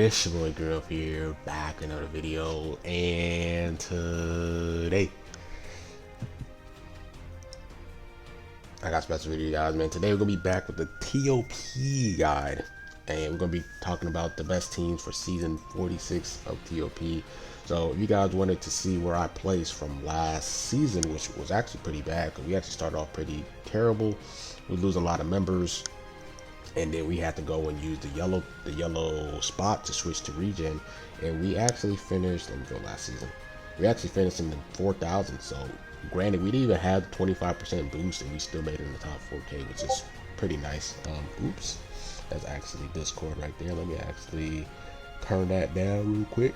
It's your boy Girl here, back with another video, and today I got a special video, guys. Man, today we're gonna be back with the TOP guide, and we're gonna be talking about the best teams for season 46 of TOP. So if you guys wanted to see where I placed from last season, which was actually pretty bad, because we actually started off pretty terrible. We lose a lot of members, and then we had to go and use the yellow spot to switch to regen, and we actually finished, let me go last season, we actually finished in the 4,000. So granted, we didn't even have the 25% boost, and we still made it in the top 4K, which is pretty nice. Oops, that's actually Discord right there. Let me actually turn that down real quick.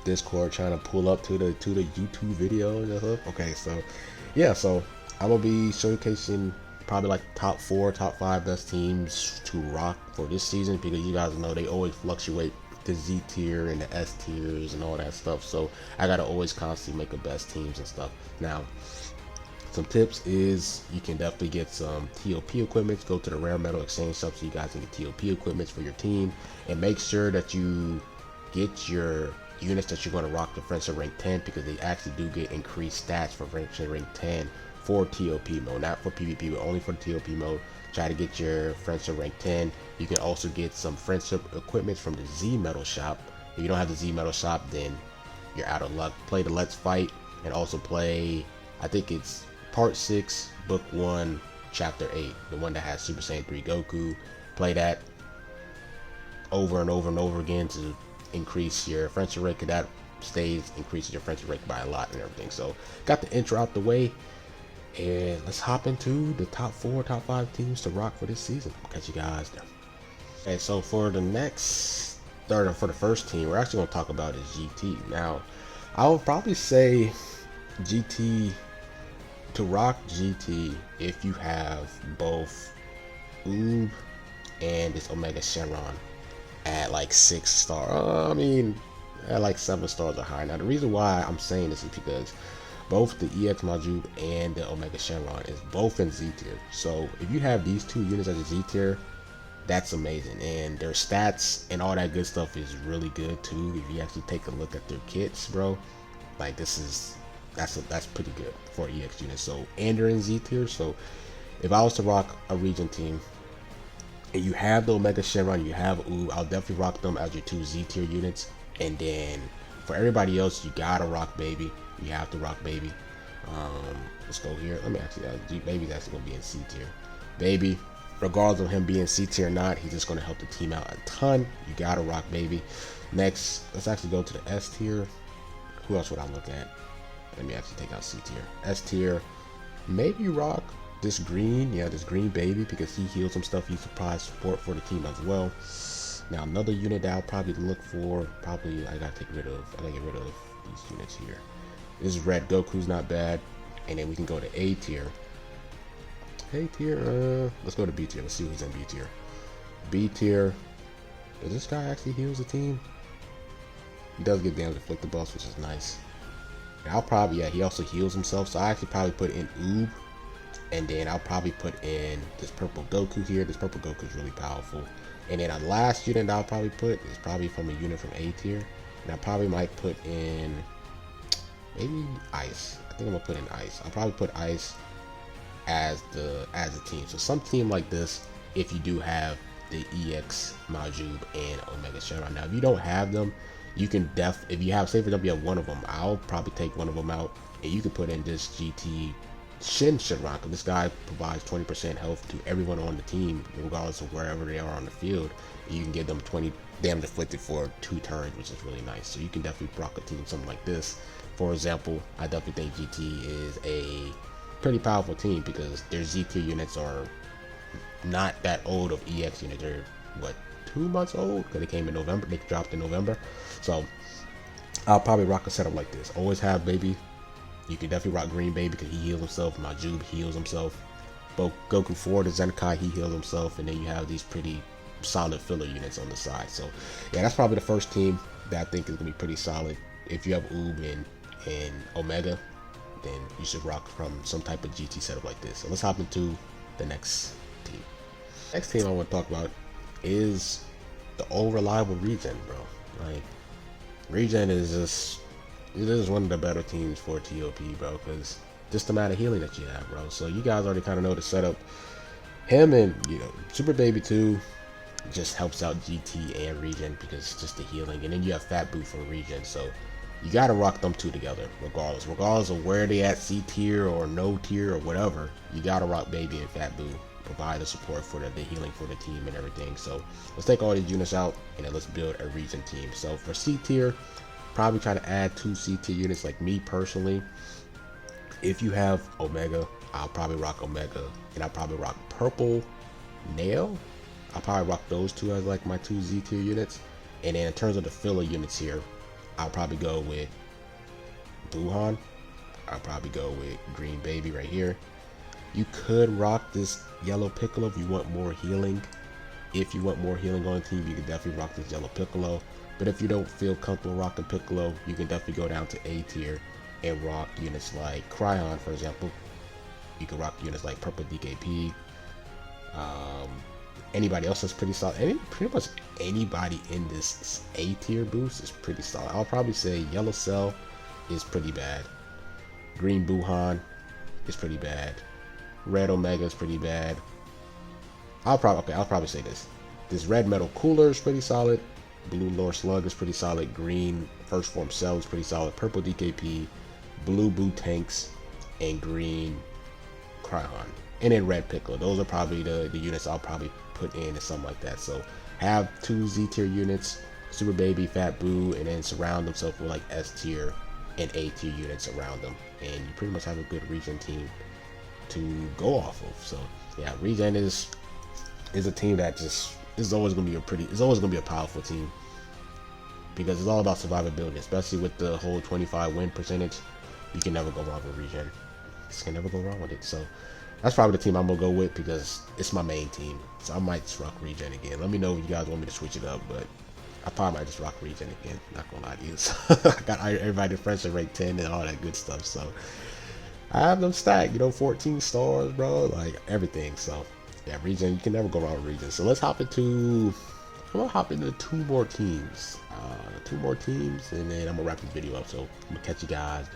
Discord trying to pull up to the YouTube video and stuff. Okay, so yeah, so I'm gonna be showcasing probably like top 4, top 5 best teams to rock for this season, because you guys know they always fluctuate the Z tier and the S tiers and all that stuff. So I gotta always constantly make the best teams and stuff. Now, some tips is you can definitely get some TOP equipment. Go to the rare metal exchange shop so you guys can get TOP equipment for your team, and make sure that you get your units that you're going to rock the friendship rank 10, because they actually do get increased stats for friendship rank 10 for TOP mode, not for PvP, but only for TOP mode. Try to get your friendship rank 10. You can also get some friendship equipment from the Z metal shop. If you don't have the Z metal shop, then you're out of luck. Play the Let's Fight, and also play, I think it's part 6 book 1 chapter 8, the one that has Super Saiyan 3 Goku. Play that over and over and over again to increase your friendship rate, because that increases your friendship rate by a lot and everything. So got the intro out the way, and let's hop into the top 4, top 5 teams to rock for this season. Catch you guys there. Okay, so for the next third, for the first team, we're actually going to talk about is GT. Now, I would probably say GT, to rock GT, if you have both Oob and this Omega Shenron at like 6 star, I mean at like 7 stars or higher. Now the reason why I'm saying this is because both the EX Majub and the Omega Shenron is both in Z tier. So if you have these 2 units as a Z tier, that's amazing, and their stats and all that good stuff is really good too. If you actually take a look at their kits, bro, like that's pretty good for EX units. So, and they're in Z tier. So if I was to rock a region team and you have the Omega Shenron, you have Oob, I'll definitely rock them as your 2 Z tier units. And then for everybody else, you gotta rock Baby. You have to rock Baby. Let's go here. Let me actually, Baby's actually gonna be in C tier. Baby, regardless of him being C tier or not, he's just gonna help the team out a ton. You gotta rock Baby. Next, let's actually go to the S tier. Who else would I look at? Let me actually take out C tier. S tier, maybe rock this green, yeah, this green Baby, because he heals some stuff. He's surprise support for the team as well. Now another unit that I'll probably look for, I gotta get rid of these units here. This is red Goku's not bad, and then we can go to A tier. A tier, let's go to B tier. Let's see who's in B tier. B tier, does this guy actually heals the team? He does get damage inflicted buffs, which is nice. I'll probably, yeah, he also heals himself, so I actually probably put in Oob, and then I'll probably put in this purple Goku here. This purple Goku is really powerful. And then the last unit I'll probably put is probably from a unit from A tier, and I probably might put in maybe Ice. I think I'm gonna put in Ice. I'll probably put Ice as the team. So some team like this, if you do have the EX Majub and Omega Shenron. Now if you don't have them, you can if you have, say for example you have one of them, I'll probably take one of them out, and you can put in this GT Shenron, because this guy provides 20% health to everyone on the team, regardless of wherever they are on the field. And you can give them 20 damage inflicted for 2 turns, which is really nice. So you can definitely rock a team something like this. For example, I definitely think GT is a pretty powerful team, because their Z tier units are not that old of EX units. They're what, 2 months old, because they came in November. They dropped in November. So I'll probably rock a setup like this. Always have Baby. You can definitely rock green Baby because he heals himself. Majub heals himself. Both Goku 4 to Zenkai, he heals himself. And then you have these pretty solid filler units on the side. So yeah, that's probably the first team that I think is gonna be pretty solid. If you have Oob and Omega, then you should rock from some type of GT setup like this. So let's hop into the next team. Next team I want to talk about is the old reliable Regen, bro. Like, Regen is just, it is one of the better teams for TOP, bro, because just the amount of healing that you have, bro. So you guys already kind of know the setup. Him and, you know, Super Baby 2 just helps out GT and Regen because it's just the healing. And then you have Fat Boo for Regen. So you got to rock them two together regardless of where they at, C tier or no tier or whatever. You got to rock Baby and Fat Boo, provide the support for the healing for the team and everything. So let's take all these units out and then let's build a Regen team. So for C tier, probably try to add 2 C tier units. Like me personally, if you have Omega, I'll probably rock Omega, and I'll probably rock Purple Nail. I'll probably rock those two as like my 2 Z tier units. And then in terms of the filler units here, I'll probably go with Buhan. I'll probably go with Green Baby right here. You could rock this Yellow Piccolo if you want more healing. If you want more healing on the team, you can definitely rock this Yellow Piccolo. But if you don't feel comfortable rocking Piccolo, you can definitely go down to A tier and rock units like Cryon, for example. You can rock units like Purple DKP. Anybody else that's pretty solid. Pretty much anybody in this A tier boost is pretty solid. I'll probably say Yellow Cell is pretty bad. Green Buhan is pretty bad. Red Omega is pretty bad. I'll probably say this. This Red Metal Cooler is pretty solid. Blue Lore Slug is pretty solid. Green First Form Cell is pretty solid. Purple DKP, Blue Boo Tanks, and Green Cryon. And then Red Piccolo. Those are probably the units I'll probably put in and something like that. So have 2 Z tier units, Super Baby, Fat Boo, and then surround themselves with like S tier and A tier units around them. And you pretty much have a good Regen team to go off of. So yeah, Regen is a team that just is always gonna be a powerful team because it's all about survivability, especially with the whole 25 win percentage. You can never go wrong with Regen. Just can never go wrong with it. So that's probably the team I'm gonna go with because it's my main team. So I might just rock Regen again. Let me know if you guys want me to switch it up, but I probably might just rock Regen again. Not gonna lie to you. So I got everybody friendship rate 10 and all that good stuff. So I have them stacked, you know, 14 stars, bro, like everything. So yeah, Regen, you can never go wrong with Regen. So let's hop into, I'm gonna hop into 2 more teams. 2 more teams, and then I'm gonna wrap this video up. So I'm gonna catch you guys.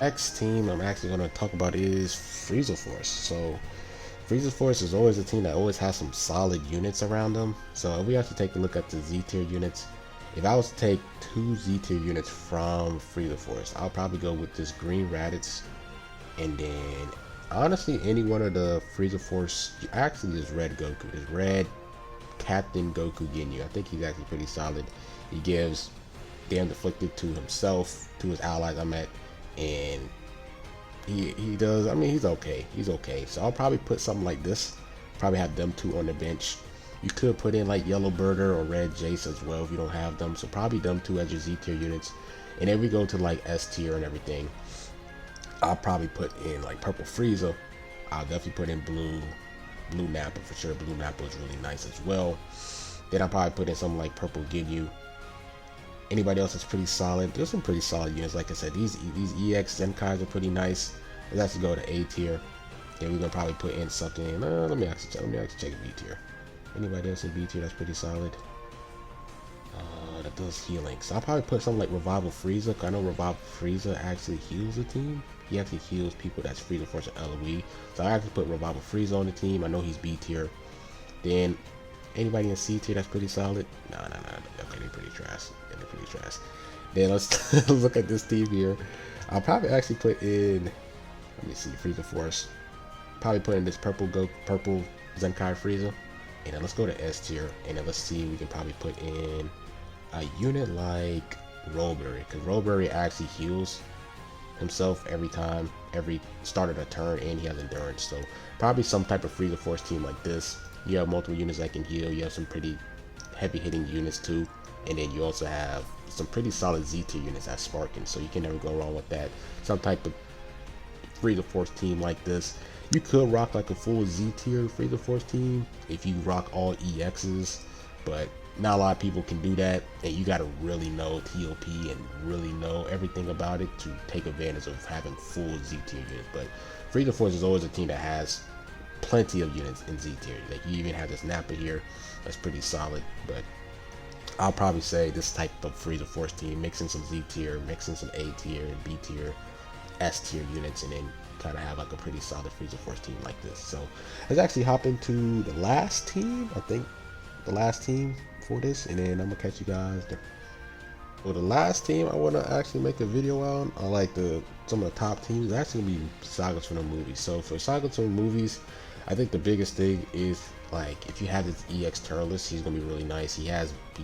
Next team I'm actually gonna talk about is Frieza Force. So Frieza Force is always a team that always has some solid units around them. So if we actually take a look at the Z tier units, if I was to take 2 Z tier units from Frieza Force, I'll probably go with this Green Raditz, and then honestly any one of the Frieza Force, actually this Red Goku, this Red Captain Goku Ginyu. I think he's actually pretty solid. He gives Damn Deflected to himself, to his allies, and he does, I mean, he's okay. So I'll probably put something like this, probably have them 2 on the bench. You could put in like Yellow Birder or Red Jace as well if you don't have them. So probably them 2 as your Z tier units. And then we go to like S tier and everything. I'll probably put in like Purple Frieza. I'll definitely put in Blue Nappa for sure. Blue Nappa is really nice as well. Then I'll probably put in something like Purple Ginyu. Anybody else is pretty solid. There's some pretty solid units. Like I said, these EX Zenkais are pretty nice. Let's actually go to A tier. Then we're gonna probably put in something. Let me actually check B tier. Anybody else in B tier that's pretty solid? That does healing. So I'll probably put something like Revival Frieza. Cause I know Revival Frieza actually heals the team. He actually heals people that's Frieza Force and LOE. So I actually put Revival Frieza on the team. I know he's B tier. Then anybody in C tier that's pretty solid? Nah. Okay, they're pretty trash. Then let's look at this team here. I'll probably actually put in, let me see, Frieza Force. Probably put in this purple Zenkai Frieza. And then let's go to S tier. And then let's see, we can probably put in a unit like Rollberry. Because Rollberry actually heals himself every start of a turn, and he has endurance. So probably some type of Frieza Force team like this. You have multiple units that can heal. You have some pretty heavy hitting units too. And then you also have some pretty solid Z tier units at Sparkin, so you can never go wrong with that. Some type of Frieza Force team like this. You could rock like a full Z tier Frieza Force team if you rock all EXs, but not a lot of people can do that, and you got to really know TOP and really know everything about it to take advantage of having full Z tier units. But Frieza Force is always a team that has plenty of units in Z tier. Like you even have this Nappa here that's pretty solid, but I'll probably say this type of Freezer Force team, mixing some Z tier, mixing some A tier, B tier, S tier units, and then kind of have like a pretty solid Freezer Force team like this. So let's actually hop into the last team. I think the last team for this, and then I'm gonna catch you guys there. Well, the last team I want to actually make a video on, I like some of the top teams. It's actually gonna be sagas from the movies. So for sagas from the movies, I think the biggest thing is like if you have this EX Turles, he's gonna be really nice. He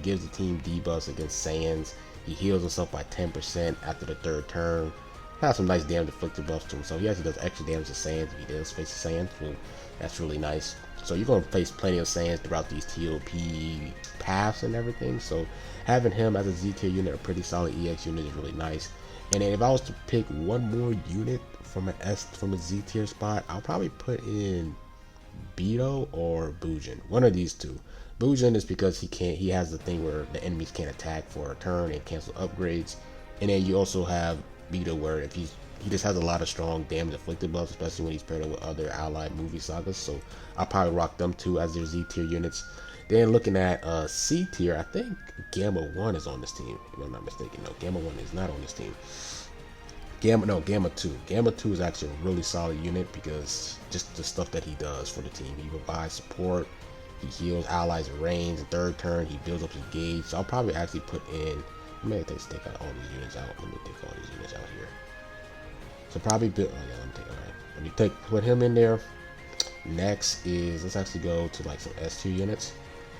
gives the team debuffs against Saiyans. He heals himself by 10% after the 3rd turn. Has some nice damage inflicted buffs to him, so he actually does extra damage to Saiyans if he does face a Saiyan. So that's really nice. So you're gonna face plenty of Saiyans throughout these TOP paths and everything. So having him as a Z tier unit, a pretty solid EX unit, is really nice. And then if I was to pick one more unit from a Z tier spot, I'll probably put in Beto or Bujin. One of these two. Bujin is because he has the thing where the enemies can't attack for a turn and cancel upgrades. And then you also have Beto where if he just has a lot of strong damage inflicted buffs, especially when he's paired up with other allied movie sagas. So I'll probably rock them two as their Z tier units. Then looking at C tier, I think Gamma 1 is on this team, if I'm not mistaken. No, Gamma 1 is not on this team. Gamma 2. Gamma 2 is actually a really solid unit because just the stuff that he does for the team. He provides support, he heals allies in range, and 3rd turn he builds up his gauge. So I'll probably actually put in, I may take out all these units out. Let me take all these units out here. So probably build, oh yeah, let me put him in there. Next is, let's actually go to like some S tier units.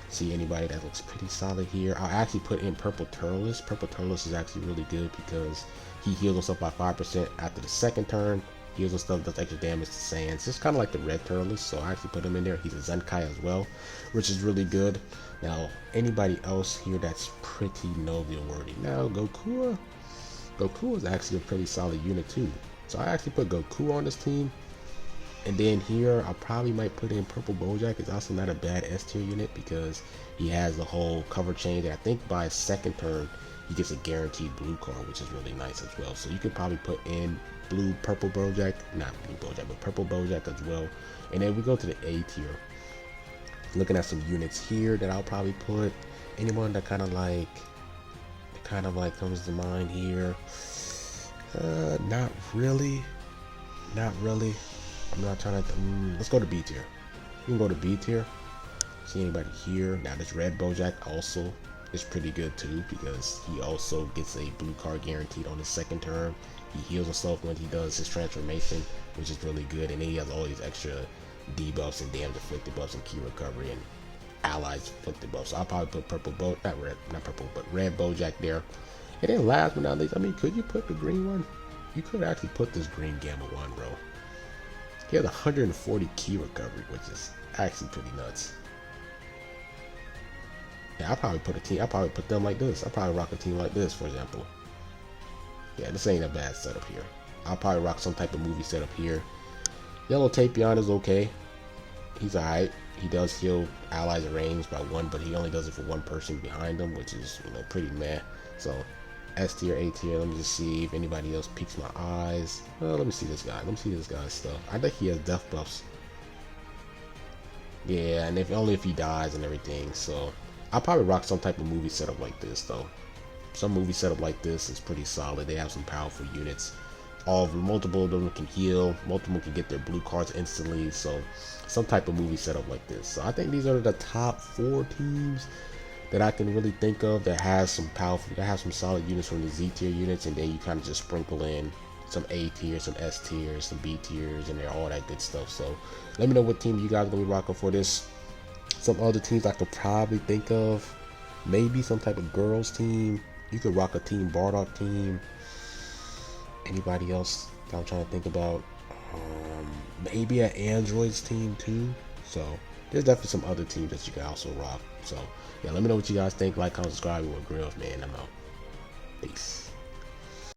See anybody that looks pretty solid here. I'll actually put in Purple Turles. Purple Turles is actually really good because he heals himself by 5% after the 2nd turn. Heals himself, does extra damage to Saiyans. It's kind of like the Red Turles, so I actually put him in there. He's a Zenkai as well, which is really good. Now, anybody else here that's pretty noteworthy. Now, Goku. Goku is actually a pretty solid unit too. So I actually put Goku on this team. And then here, I probably might put in Purple Bojack. It's also not a bad S tier unit because he has the whole cover chain that I think by 2nd turn, he gets a guaranteed blue card, which is really nice as well. So you could probably put in Purple Bojack, not Blue Bojack, but Purple Bojack as well. And then we go to the A tier. Looking at some units here that I'll probably put. Anyone that kind of like comes to mind here. Not really. I'm not trying to. Let's go to B tier. You can go to B tier. See anybody here? Now this Red Bojack also is pretty good too because he also gets a blue card guaranteed on his 2nd turn. He heals himself when he does his transformation, which is really good. And then he has all these extra debuffs and damage inflicted buffs and key recovery and allies inflicted buffs. So I'll probably put Red Bojack there. And then last but not least, I mean, could you put the green one? You could actually put this green Gamma 1, bro. He has 140 key recovery, which is actually pretty nuts. Yeah, I'll probably put them like this. I'll probably rock a team like this, for example. Yeah, this ain't a bad setup here. I'll probably rock some type of movie setup here. Yellow Tapion is okay. He's alright. He does heal allies in range by 1, but he only does it for 1 person behind him, which is, pretty meh. So S tier, A tier. Let me just see if anybody else piques my eyes. Let me see this guy. Let me see this guy's stuff. I think he has death buffs. Yeah, and only if he dies and everything. So I'll probably rock some type of movie setup like this though. Some movie setup like this is pretty solid. They have some powerful units. Multiple of them can heal. Multiple can get their blue cards instantly. So some type of movie setup like this. So I think these are the top 4 teams that I can really think of that has some solid units from the Z tier units, and then you kind of just sprinkle in some A tiers, some S tiers, some B tiers, and all that good stuff. So let me know what team you guys are gonna be rocking for this. Some other teams I could probably think of, maybe some type of girls team. You could rock a Team Bardock team. Anybody else that I'm trying to think about? Maybe an Androids team too. So there's definitely some other teams that you can also rock. So yeah, let me know what you guys think. Like, comment, subscribe. We're Grills, man. I'm out. Peace.